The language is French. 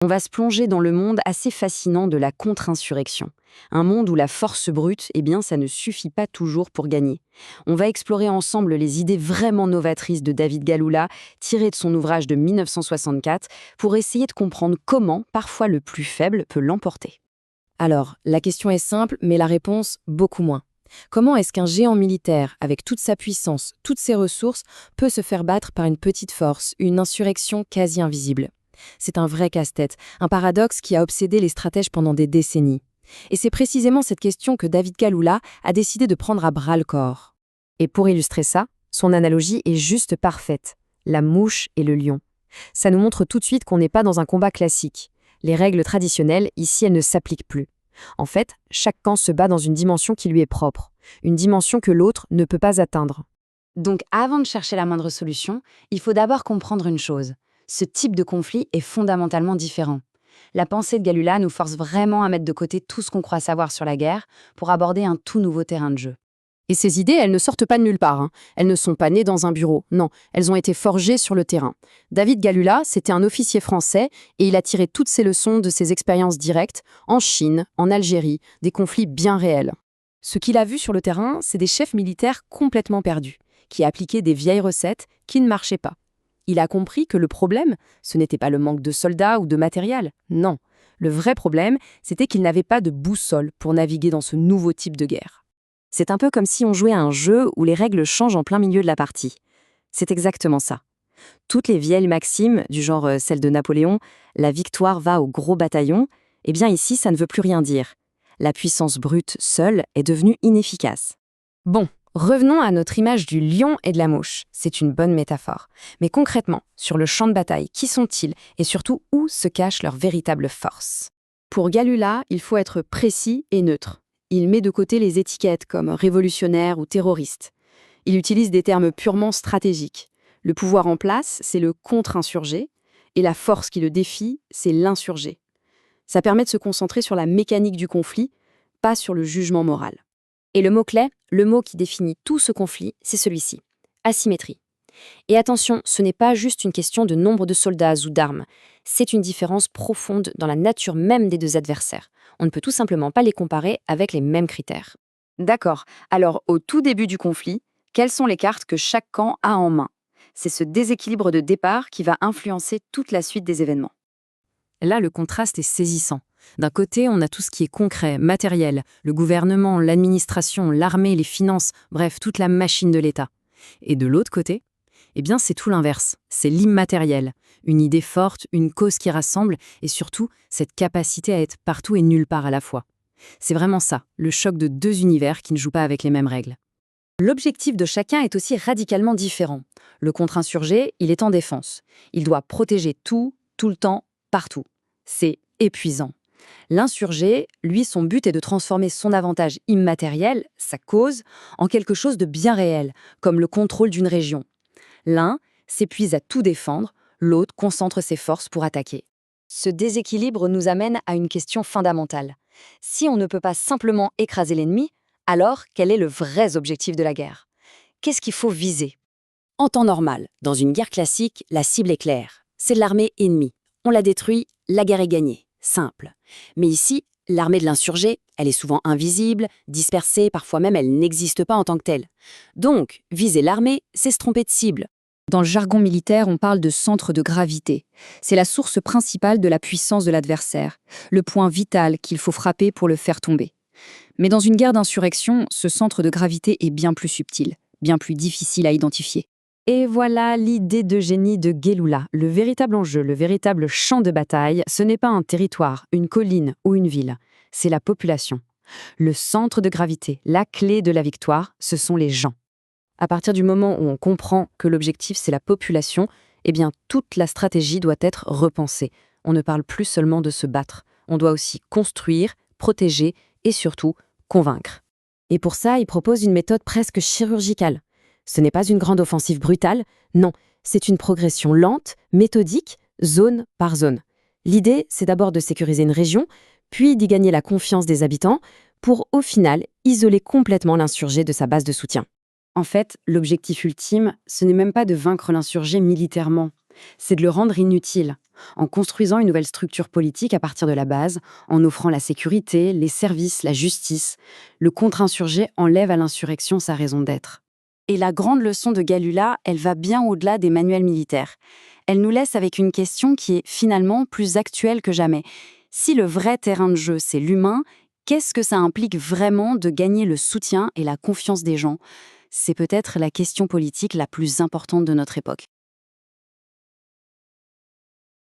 On va se plonger dans le monde assez fascinant de la contre-insurrection. Un monde où la force brute, eh bien, ça ne suffit pas toujours pour gagner. On va explorer ensemble les idées vraiment novatrices de David Galula, tirées de son ouvrage de 1964, pour essayer de comprendre comment, parfois le plus faible, peut l'emporter. Alors, la question est simple, mais la réponse, beaucoup moins. Comment est-ce qu'un géant militaire, avec toute sa puissance, toutes ses ressources, peut se faire battre par une petite force, une insurrection quasi invisible? C'est un vrai casse-tête, un paradoxe qui a obsédé les stratèges pendant des décennies. Et c'est précisément cette question que David Galula a décidé de prendre à bras-le-corps. Et pour illustrer ça, son analogie est juste parfaite. La mouche et le lion. Ça nous montre tout de suite qu'on n'est pas dans un combat classique. Les règles traditionnelles, ici, elles ne s'appliquent plus. En fait, chaque camp se bat dans une dimension qui lui est propre, une dimension que l'autre ne peut pas atteindre. Donc, avant de chercher la moindre solution, il faut d'abord comprendre une chose. Ce type de conflit est fondamentalement différent. La pensée de Galula nous force vraiment à mettre de côté tout ce qu'on croit savoir sur la guerre pour aborder un tout nouveau terrain de jeu. Et ces idées, elles ne sortent pas de nulle part. Elles ne sont pas nées dans un bureau. Non, elles ont été forgées sur le terrain. David Galula, c'était un officier français et il a tiré toutes ses leçons de ses expériences directes en Chine, en Algérie, des conflits bien réels. Ce qu'il a vu sur le terrain, c'est des chefs militaires complètement perdus, qui appliquaient des vieilles recettes qui ne marchaient pas. Il a compris que le problème, ce n'était pas le manque de soldats ou de matériel. Non, le vrai problème, c'était qu'il n'avait pas de boussole pour naviguer dans ce nouveau type de guerre. C'est un peu comme si on jouait à un jeu où les règles changent en plein milieu de la partie. C'est exactement ça. Toutes les vieilles maximes, du genre celle de Napoléon, la victoire va au gros bataillon, eh bien ici, ça ne veut plus rien dire. La puissance brute seule est devenue inefficace. Bon, revenons à notre image du lion et de la mouche. C'est une bonne métaphore. Mais concrètement, sur le champ de bataille, qui sont-ils et surtout où se cache leur véritable force? Pour Galula, il faut être précis et neutre. Il met de côté les étiquettes comme révolutionnaire ou terroriste. Il utilise des termes purement stratégiques. Le pouvoir en place, c'est le contre-insurgé, et la force qui le défie, c'est l'insurgé. Ça permet de se concentrer sur la mécanique du conflit, pas sur le jugement moral. Et le mot-clé, le mot qui définit tout ce conflit, c'est celui-ci. Asymétrie. Et attention, ce n'est pas juste une question de nombre de soldats ou d'armes. C'est une différence profonde dans la nature même des deux adversaires. On ne peut tout simplement pas les comparer avec les mêmes critères. D'accord, alors au tout début du conflit, quelles sont les cartes que chaque camp a en main? C'est ce déséquilibre de départ qui va influencer toute la suite des événements. Là, le contraste est saisissant. D'un côté, on a tout ce qui est concret, matériel, le gouvernement, l'administration, l'armée, les finances, bref, toute la machine de l'État. Et de l'autre côté, eh bien, c'est tout l'inverse. C'est l'immatériel. Une idée forte, une cause qui rassemble, et surtout, cette capacité à être partout et nulle part à la fois. C'est vraiment ça, le choc de deux univers qui ne jouent pas avec les mêmes règles. L'objectif de chacun est aussi radicalement différent. Le contre-insurgé, il est en défense. Il doit protéger tout le temps, partout. C'est épuisant. L'insurgé, lui, son but est de transformer son avantage immatériel, sa cause, en quelque chose de bien réel, comme le contrôle d'une région. L'un s'épuise à tout défendre, l'autre concentre ses forces pour attaquer. Ce déséquilibre nous amène à une question fondamentale. Si on ne peut pas simplement écraser l'ennemi, alors quel est le vrai objectif de la guerre? Qu'est-ce qu'il faut viser? En temps normal, dans une guerre classique, la cible est claire. C'est l'armée ennemie. On la détruit, la guerre est gagnée. Simple. Mais ici, l'armée de l'insurgé, elle est souvent invisible, dispersée, parfois même elle n'existe pas en tant que telle. Donc, viser l'armée, c'est se tromper de cible. Dans le jargon militaire, on parle de centre de gravité. C'est la source principale de la puissance de l'adversaire, le point vital qu'il faut frapper pour le faire tomber. Mais dans une guerre d'insurrection, ce centre de gravité est bien plus subtil, bien plus difficile à identifier. Et voilà l'idée de génie de Galula. Le véritable enjeu, le véritable champ de bataille, ce n'est pas un territoire, une colline ou une ville, c'est la population. Le centre de gravité, la clé de la victoire, ce sont les gens. À partir du moment où on comprend que l'objectif c'est la population, eh bien toute la stratégie doit être repensée. On ne parle plus seulement de se battre, on doit aussi construire, protéger et surtout convaincre. Et pour ça, il propose une méthode presque chirurgicale. Ce n'est pas une grande offensive brutale, non, c'est une progression lente, méthodique, zone par zone. L'idée, c'est d'abord de sécuriser une région, puis d'y gagner la confiance des habitants, pour au final isoler complètement l'insurgé de sa base de soutien. En fait, l'objectif ultime, ce n'est même pas de vaincre l'insurgé militairement, C'est de le rendre inutile, en construisant une nouvelle structure politique à partir de la base, en offrant la sécurité, les services, la justice. Le contre-insurgé enlève à l'insurrection sa raison d'être. Et la grande leçon de Galula, elle va bien au-delà des manuels militaires. Elle nous laisse avec une question qui est finalement plus actuelle que jamais. Si le vrai terrain de jeu, c'est l'humain, qu'est-ce que ça implique vraiment de gagner le soutien et la confiance des gens? C'est peut-être la question politique la plus importante de notre époque.